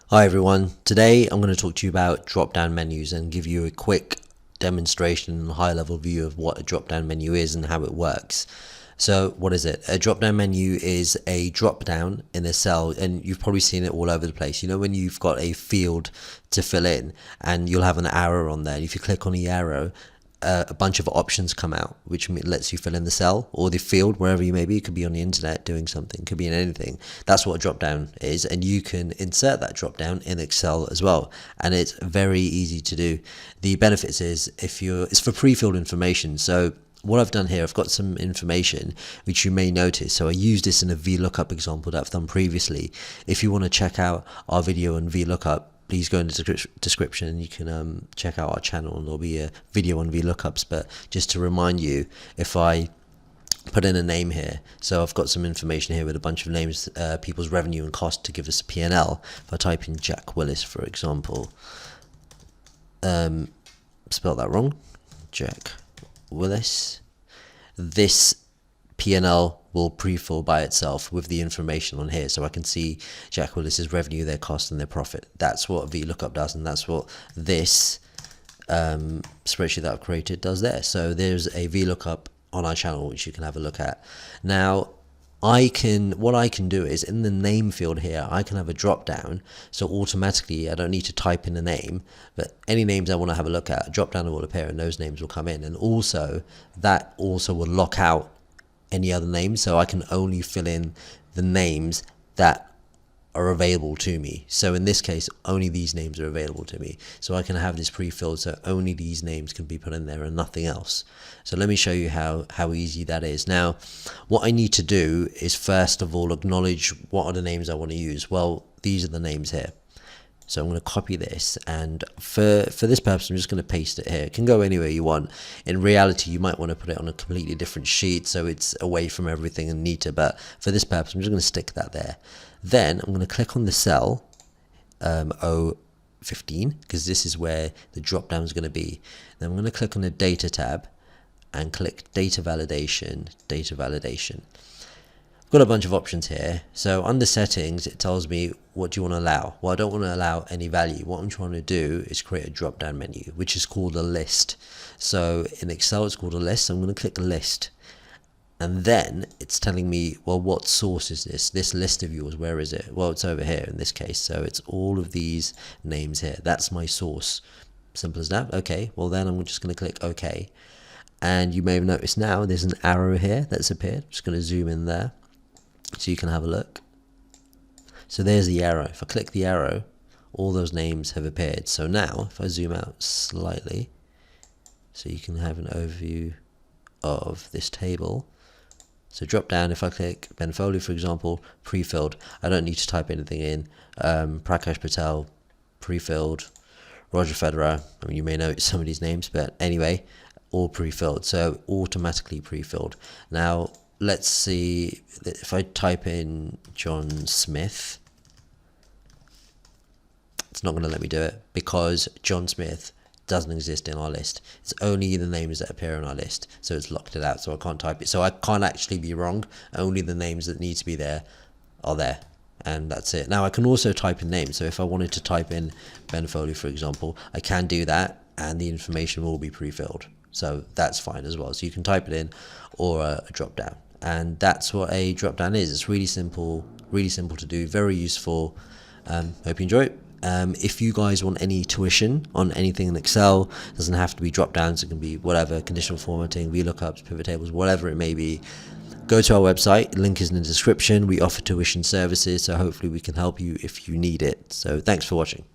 Hi everyone, today I'm going to talk to you about drop-down menus and give you a quick demonstration and high-level view of what a drop-down menu is and how it works. So what is it? A drop-down menu is a drop-down in a cell, and you've probably seen it all over the place. You know when you've got a field to fill in and you'll have an arrow on there, and if you click on the arrow, a bunch of options come out, which lets you fill in the cell or the field wherever you may be. It could be on the internet doing something, could be in anything. That's what a drop down is, and you can insert that drop down in Excel as well, and it's very easy to do. The benefits is it's for pre-filled information. So what I've done here, I've got some information which you may notice. So I used this in a VLOOKUP example that I've done previously. If you want to check out our video on VLOOKUP, please go in the description and you can check out our channel, and there'll be a video on VLOOKUPs. But just to remind you, if I put in a name here, so I've got some information here with a bunch of names, people's revenue and cost to give us a P&L. If I type in Jack Willis, for example, spelled that wrong, Jack Willis, this P&L will pre-fill by itself with the information on here, so I can see Jack Willis's revenue, their cost, and their profit. That's what VLOOKUP does, and that's what this spreadsheet that I've created does there. So there's a VLOOKUP on our channel which you can have a look at. Now what I can do is in the name field here, I can have a drop down, so automatically I don't need to type in a name, but any names I want to have a look at, a drop down will appear and those names will come in, and also that also will lock out any other names, so I can only fill in the names that are available to me. So in this case, only these names are available to me, so I can have this pre-filled, so only these names can be put in there and nothing else. So let me show you how easy that is. Now what I need to do is first of all acknowledge what are the names I want to use. Well, these are the names here. So I'm going to copy this, and for this purpose I'm just going to paste it here. It can go anywhere you want. In reality you might want to put it on a completely different sheet so it's away from everything and neater, but for this purpose I'm just going to stick that there. Then I'm going to click on the cell O15, because this is where the drop down is going to be. Then I'm going to click on the data tab and click data validation. I've got a bunch of options here. So under settings it tells me what do you want to allow. Well, I don't want to allow any value. What I'm trying to do is create a drop down menu which is called a list. So in Excel it's called a list, so I'm going to click list, and then it's telling me, well, what source is this list of yours, where is it? Well, it's over here in this case, so it's all of these names here. That's my source. Simple as that. Okay, well then I'm just going to click OK, and you may have noticed now there's an arrow here that's appeared. I'm just going to zoom in there so you can have a look. So there's the arrow. If I click the arrow, all those names have appeared. So now if I zoom out slightly so you can have an overview of this table. So drop down, if I click Ben Foley, for example, pre-filled. I don't need to type anything in. Prakash Patel, pre-filled. Roger Federer, I mean, you may know some of these names, but anyway, all pre-filled. So automatically pre-filled. Now let's see if I type in John Smith. It's not going to let me do it because John Smith doesn't exist in our list. It's only the names that appear on our list, so it's locked it out, so I can't type it. So I can't actually be wrong. Only the names that need to be there are there, and that's it. Now I can also type in names, so if I wanted to type in Ben Foley, for example, I can do that and the information will be pre-filled, so that's fine as well. So you can type it in or a drop down, and that's what a drop down is. It's really simple to do, very useful. Hope you enjoy it. If you guys want any tuition on anything in Excel, it doesn't have to be drop downs, it can be whatever, conditional formatting, VLOOKUPs, pivot tables, whatever it may be. Go to our website, link is in the description. We offer tuition services, so hopefully we can help you if you need it. So thanks for watching.